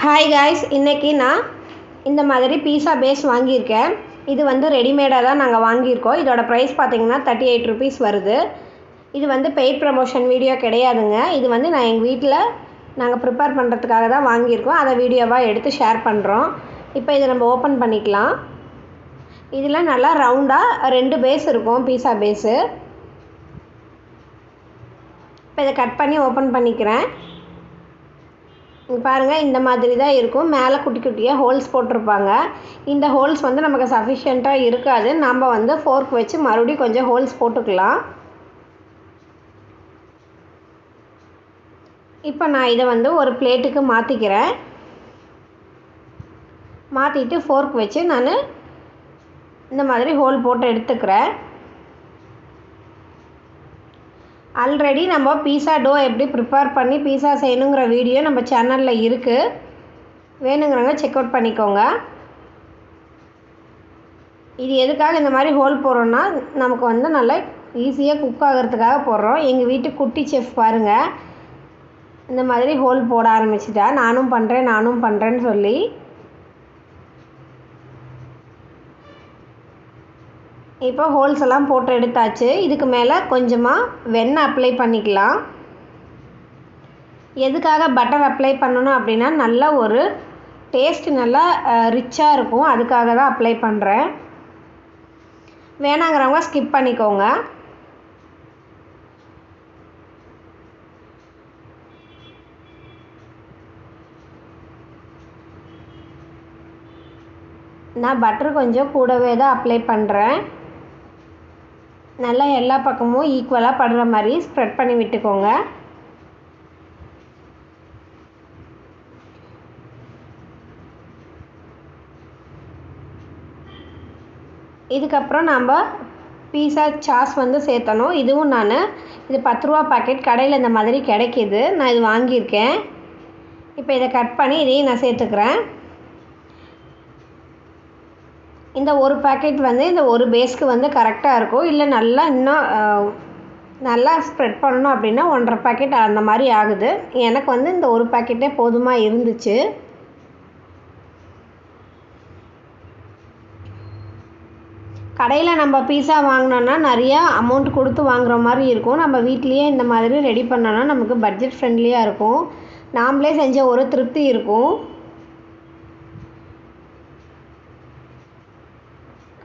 Hi guys, இன்றைக்கி நான் இந்த மாதிரி பீஸா பேஸ் வாங்கியிருக்கேன். இது வந்து ரெடிமேடாக தான் நாங்கள் வாங்கியிருக்கோம். இதோட ப்ரைஸ் பார்த்திங்கன்னா 38 ருபீஸ் வருது. இது வந்து பெய்ட் ப்ரமோஷன் வீடியோ கிடையாதுங்க. இது வந்து நான் எங்கள் வீட்டில் நாங்கள் ப்ரிப்பேர் பண்ணுறதுக்காக தான் வாங்கியிருக்கோம். அதை வீடியோவாக எடுத்து ஷேர் பண்ணுறோம். இப்போ இதை நம்ம ஓப்பன் பண்ணிக்கலாம். இதில் நல்லா ரவுண்டாக 2 பேஸ் இருக்கும், பீஸா பேஸு. இப்போ இதை கட் பண்ணி ஓப்பன் பண்ணிக்கிறேன். பாருங்கள், இந்த மாதிரி தான் இருக்கும். மேலே குட்டி குட்டியாக ஹோல்ஸ் போட்டிருப்பாங்க. இந்த ஹோல்ஸ் வந்து நமக்கு சஃபிஷியண்ட்டாக இருக்காது. நம்ம வந்து ஃபோர்க் வச்சு மறுபடியும் கொஞ்சம் ஹோல்ஸ் போட்டுக்கலாம். இப்போ நான் இதை வந்து ஒரு பிளேட்டுக்கு மாற்றிக்கிறேன். மாற்றிட்டு ஃபோர்க் வச்சு நான் இந்த மாதிரி ஹோல் போட்டு எடுத்துக்கிறேன். ஆல்ரெடி நம்ம பீஸா டோ எப்படி ப்ரிப்பேர் பண்ணி பீஸா செய்யணுங்கிற வீடியோ நம்ம சேனலில் இருக்குது. வேணுங்கிறவங்க செக் அவுட் பண்ணிக்கோங்க. இது எதுக்காக இந்த மாதிரி ஹோல் போடுறோன்னா, நமக்கு வந்து நல்லா ஈஸியாக குக் ஆகிறதுக்காக போடுறோம். எங்கள் வீட்டு குட்டி செஃப் பாருங்கள், இந்த மாதிரி ஹோல் போட ஆரம்பிச்சிட்டா. நானும் பண்ணுறேன்னு சொல்லி. இப்போ ஹோல்ஸ் எல்லாம் போட்டு எடுத்தாச்சு. இதுக்கு மேலே கொஞ்சமாக வெண்ணெய் அப்ளை பண்ணிக்கலாம். எதுக்காக பட்டர் அப்ளை பண்ணணும் அப்படின்னா, நல்ல ஒரு டேஸ்ட் நல்லா ரிச்சாக இருக்கும். அதுக்காக தான் அப்ளை பண்ணுறேன். வேணாங்கிறவங்க ஸ்கிப் பண்ணிக்கோங்க. நான் பட்டர் கொஞ்சம் கூடவே தான் அப்ளை பண்ணுறேன். நல்லா எல்லா பக்கமும் ஈக்குவலாக படுற மாதிரி ஸ்ப்ரெட் பண்ணி விட்டுக்கோங்க. இதுக்கப்புறம் நம்ம பீஸா சாஸ் வந்து சேர்த்தணும். இதுவும் இது 10 ரூபா பாக்கெட் கடையில் இந்த மாதிரி கிடைக்கிது. நான் இது வாங்கியிருக்கேன். இப்போ இதை கட் பண்ணி இதையும் நான் சேர்த்துக்கிறேன். இந்த ஒரு பாக்கெட் வந்து இந்த ஒரு பேஸ்க்கு வந்து கரெக்டாக இருக்கும். இல்லை நல்லா இன்னும் நல்லா ஸ்ப்ரெட் பண்ணணும் அப்படின்னா 1.5 பாக்கெட் அந்த மாதிரி ஆகுது. எனக்கு வந்து இந்த ஒரு பாக்கெட்டே போதுமாக இருந்துச்சு. கடையில் நம்ம பீஸா வாங்கினோன்னா நிறையா அமௌண்ட் கொடுத்து வாங்குகிற மாதிரி இருக்கும். நம்ம வீட்லேயே இந்த மாதிரி ரெடி பண்ணோன்னா நமக்கு பட்ஜெட் ஃப்ரெண்ட்லியாக இருக்கும். நாமளே செஞ்ச ஒரு திருப்தி இருக்கும்.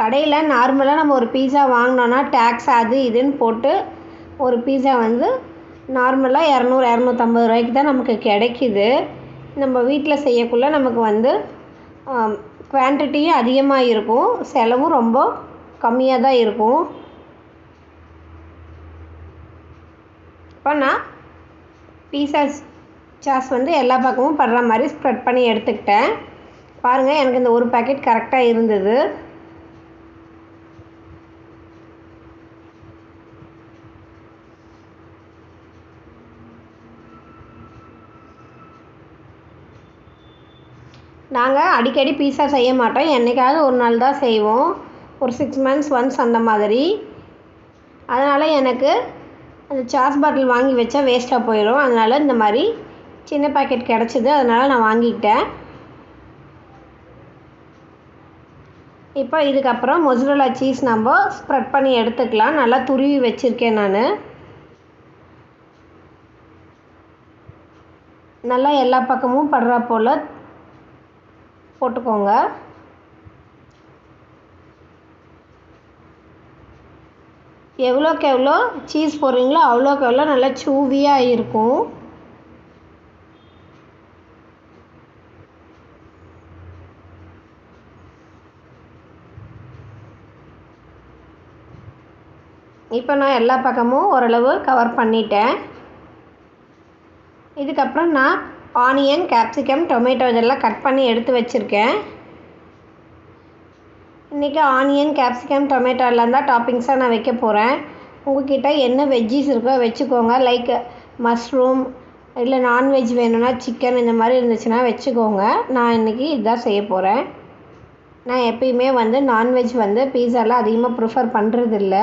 கடையில் நார்மலாக நம்ம ஒரு பீஸா வாங்கினோன்னா டேக்ஸ் அது இதுன்னு போட்டு ஒரு பீஸா வந்து நார்மலாக 200-250 ரூபாய்க்கு தான் நமக்கு கிடைக்கிது. நம்ம வீட்டில் செய்யக்குள்ளே நமக்கு வந்து குவான்டிட்டியும் அதிகமாக இருக்கும், செலவும் ரொம்ப கம்மியாக தான் இருக்கும். இப்போ நான் பீஸா சாஸ் வந்து எல்லா பக்கமும் படுற மாதிரி ஸ்ப்ரெட் பண்ணி எடுத்துக்கிட்டேன். பாருங்கள், எனக்கு இந்த ஒரு பாக்கெட் கரெக்டாக இருந்தது. நாங்கள் அடிக்கடி பீஸா செய்ய மாட்டோம். என்றைக்காவது ஒரு நாள் தான் செய்வோம், ஒரு 6 months ஒன்ஸ் அந்த மாதிரி. அதனால் எனக்கு அந்த சாஸ் பாட்டில் வாங்கி வச்சா வேஸ்ட்டாக போயிடும். அதனால் இந்த மாதிரி சின்ன பாக்கெட் கிடச்சிது, அதனால் நான் வாங்கிக்கிட்டேன். இப்போ இதுக்கப்புறம் மொசரல்லா சீஸ் நம்ம ஸ்ப்ரெட் பண்ணி எடுத்துக்கலாம். நல்லா துருவி வச்சுருக்கேன் நான். நல்லா எல்லா பக்கமும் படுறா போல் போட்டுக்கோங்க. எவ்வளோக்கு எவ்வளோ சீஸ் போடுறீங்களோ அவ்வளோக்கு எவ்வளோ நல்லா சூவியாக இருக்கும். இப்போ நான் எல்லா பக்கமும் ஓரளவு கவர் பண்ணிட்டேன். இதுக்கப்புறம் நான் ஆனியன், கேப்சிகம், டொமேட்டோ இதெல்லாம் கட் பண்ணி எடுத்து வச்சுருக்கேன். இன்றைக்கி ஆனியன், கேப்சிகம், டொமேட்டோ எல்லாம் தான் டாப்பிங்ஸாக நான் வைக்க போகிறேன். உங்கள்கிட்ட என்ன வெஜ்ஜீஸ் இருக்கோ வச்சுக்கோங்க. லைக் மஷ்ரூம், இல்லை நான்வெஜ் வேணும்னா சிக்கன் இந்த மாதிரி இருந்துச்சுன்னா வச்சுக்கோங்க. நான் இன்றைக்கி இதுதான் செய்ய போகிறேன். நான் எப்பயுமே வந்து நான்வெஜ் வந்து பீஸாலாம் அதிகமாக ப்ரிஃபர் பண்ணுறதில்ல.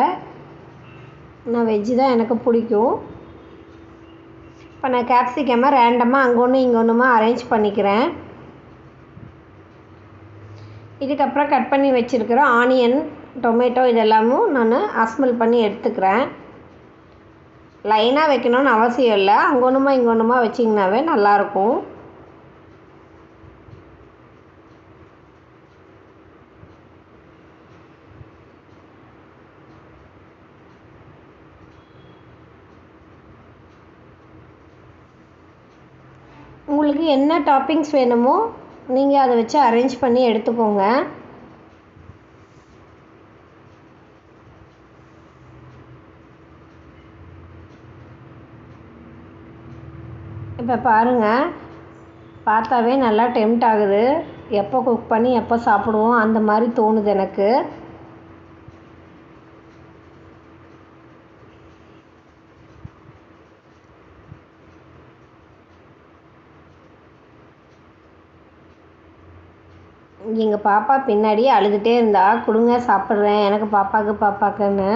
நான் வெஜ்ஜு தான் எனக்கு பிடிக்கும். இப்போ நான் கேப்சிகம்மை ரேண்டமாக அங்கே ஒன்று இங்கே ஒன்றுமா அரேஞ்ச் பண்ணிக்கிறேன். இதுக்கப்புறம் கட் பண்ணி வச்சுருக்கிற ஆனியன், டொமேட்டோ இதெல்லாமும் நான் அசம்பிள் பண்ணி எடுத்துக்கிறேன். லைனாக வைக்கணும்னு அவசியம் இல்லை, அங்கொன்றுமா இங்கொன்றுமா வச்சிங்கனாவே நல்லாயிருக்கும். உங்களுக்கு என்ன டாப்பிங்ஸ் வேணுமோ நீங்கள் அதை வச்சு அரேஞ்ச் பண்ணி எடுத்துக்கோங்க. இப்போ பாருங்கள், பார்த்தாவே நல்லா டெம்ப்ட் ஆகுது. எப்போ குக் பண்ணி எப்போ சாப்பிடுவோம் அந்த மாதிரி தோணுது எனக்கு. எங்கள் பாப்பா பின்னாடியே அழுதுகிட்டே இருந்தா, கொடுங்க சாப்பிட்றேன், எனக்கு பாப்பாக்குன்னு.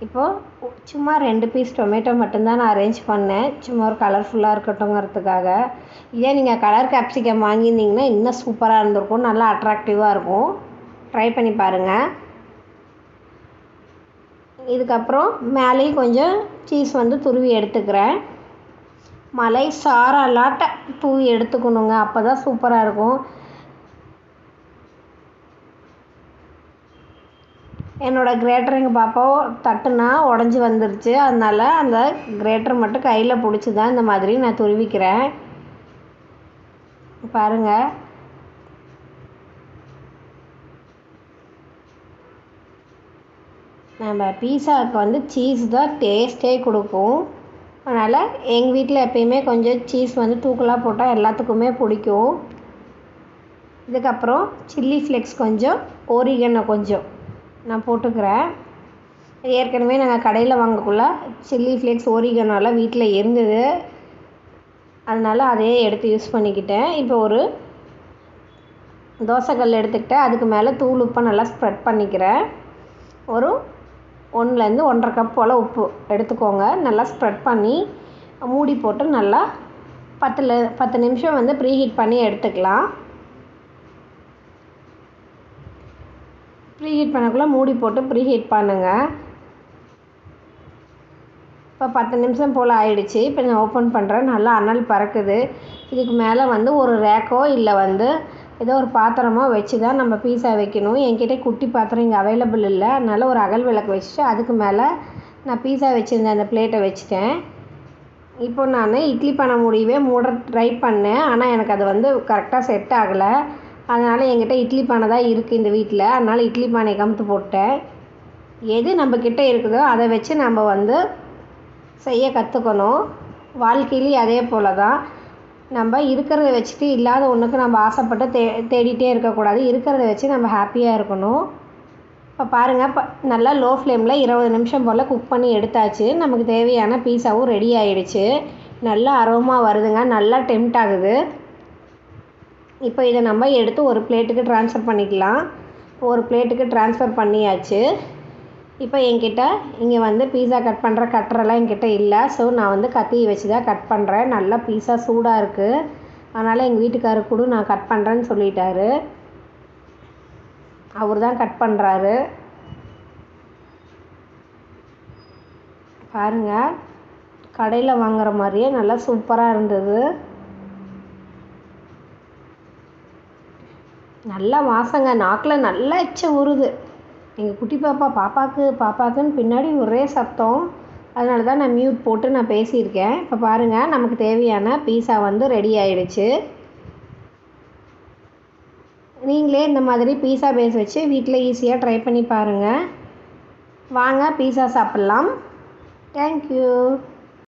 இப்போது சும்மா 2 பீஸ் டொமேட்டோ மட்டும்தான் நான் அரேஞ்ச் பண்ணேன், சும்மா ஒரு கலர்ஃபுல்லாக இருக்கட்டும்ங்கிறதுக்காக. இதே நீங்கள் கலர் கேப்சிகம் வாங்கியிருந்தீங்கன்னா இன்னும் சூப்பராக இருந்திருக்கும், நல்லா அட்ராக்டிவாக இருக்கும். ட்ரை பண்ணி பாருங்கள். இதுக்கப்புறம் மேலேயும் கொஞ்சம் சீஸ் வந்து துருவி எடுத்துக்கிறேன். மலை சாரலாட்ட தூவி எடுத்துக்கணுங்க, அப்போ தான் சூப்பராக இருக்கும். என்னோடய கிரேட்டர் எங்கள் பாப்பாவை தட்டுனா உடஞ்சி வந்துருச்சு, அதனால் அந்த கிரேட்டர் மட்டும் கையில் பிடிச்சி தான் இந்த மாதிரி நான் துருவிக்கிறேன். பாருங்கள், நம்ம பீஸாவுக்கு வந்து சீஸ் தான் டேஸ்ட்டே கொடுக்கும். அதனால் எங்கள் வீட்டில் எப்பயுமே கொஞ்சம் சீஸ் வந்து தூக்கலாக போட்டால் எல்லாத்துக்குமே பிடிக்கும். இதுக்கப்புறம் சில்லி ஃப்ளேக்ஸ் கொஞ்சம், ஓரிகனோ கொஞ்சம் நான் போட்டுக்கிறேன். ஏற்கனவே நாங்கள் கடையில் வாங்கக்குள்ள சில்லி ஃப்ளேக்ஸ், ஓரிகனோலாம் வீட்டில் இருந்தது, அதனால் அதையே எடுத்து யூஸ் பண்ணிக்கிட்டேன். இப்போ ஒரு தோசைக்கல் எடுத்துக்கிட்டேன், அதுக்கு மேலே தூள் உப்பை நல்லா ஸ்ப்ரெட் பண்ணிக்கிறேன். ஒரு 1லேருந்து 1.5 கப் போல் உப்பு எடுத்துக்கோங்க. நல்லா ஸ்ப்ரெட் பண்ணி மூடி போட்டு நல்லா 10 நிமிஷம் வந்து ப்ரீஹீட் பண்ணி எடுத்துக்கலாம். ப்ரீஹீட் பண்ணக்குள்ளே மூடி போட்டு ப்ரீஹீட் பண்ணுங்கள். இப்போ 10 நிமிஷம் போல் ஆயிடுச்சு. இப்போ நான் ஓப்பன் பண்ணுறேன், நல்லா அனல் பறக்குது. இதுக்கு மேலே வந்து ஒரு ரேக்கோ இல்லை வந்து ஏதோ ஒரு பாத்திரமோ வச்சு தான் நம்ம பீஸா வைக்கணும். என்கிட்ட குட்டி பாத்திரம் இங்கே அவைலபிள் இல்லை, அதனால் ஒரு அகல் விளக்கு வச்சுட்டு அதுக்கு மேலே நான் பீஸா வச்சுருந்த அந்த பிளேட்டை வச்சுட்டேன். இப்போ நான் இட்லி பானை மூடியவே மூட ட்ரை பண்ணேன், ஆனால் எனக்கு அது வந்து கரெக்டாக செட் ஆகலை. அதனால் என்கிட்ட இட்லி பானை தான் இருக்குது இந்த வீட்டில், அதனால் இட்லி பானையை கமுத்து போட்டேன். எது நம்மக்கிட்ட இருக்குதோ அதை வச்சு நம்ம வந்து செய்ய கற்றுக்கணும். வாழ்க்கையிலையும் அதே போல் தான், நம்ம இருக்கிறத வச்சுட்டு இல்லாத ஒன்றுக்கு நம்ம ஆசைப்பட்டு தேடிகிட்டே இருக்கக்கூடாது. இருக்கிறத வச்சு நம்ம ஹாப்பியாக இருக்கணும். இப்போ பாருங்கள், நல்லா லோ ஃப்ளேமில் 20 நிமிஷம் போல் குக் பண்ணி எடுத்தாச்சு. நமக்கு தேவையான பீஸாவும் ரெடி ஆகிடுச்சு. நல்லா அரோமா வருதுங்க, நல்லா டெம்ப்ட் ஆகுது. இப்போ இதை நம்ம எடுத்து ஒரு பிளேட்டுக்கு ட்ரான்ஸ்ஃபர் பண்ணிக்கலாம். ஒரு பிளேட்டுக்கு ட்ரான்ஸ்ஃபர் பண்ணியாச்சு. இப்போ என்கிட்ட இங்கே வந்து பீஸா கட் பண்ணுற கட்டரெல்லாம் என்கிட்ட இல்லை, ஸோ நான் வந்து கத்தியை வச்சு தான் கட் பண்ணுறேன். நல்லா பீஸா சூடாக இருக்குது, அதனால் எங்கள் வீட்டுக்காரர் கூட நான் கட் பண்ணுறேன்னு சொல்லிட்டாரு. அவர் தான் கட் பண்ணுறாரு. பாருங்கள், கடையில் வாங்குற மாதிரியே நல்லா சூப்பராக இருந்தது. நல்லா வாசங்க, நாக்கில் நல்லா எச்ச ஊறுது. எங்கள் குட்டி பாப்பாக்குன்னு பின்னாடி ஒரே சத்தம், அதனால தான் நான் மியூட் போட்டு நான் பேசியிருக்கேன். இப்போ பாருங்கள், நமக்கு தேவையான பீஸா வந்து ரெடி ஆகிடுச்சு. நீங்களே இந்த மாதிரி பீஸா பேஸ் வச்சு வீட்டில் ஈஸியாக ட்ரை பண்ணி பாருங்கள். வாங்க பீஸா சாப்பிட்லாம். தேங்க்யூ.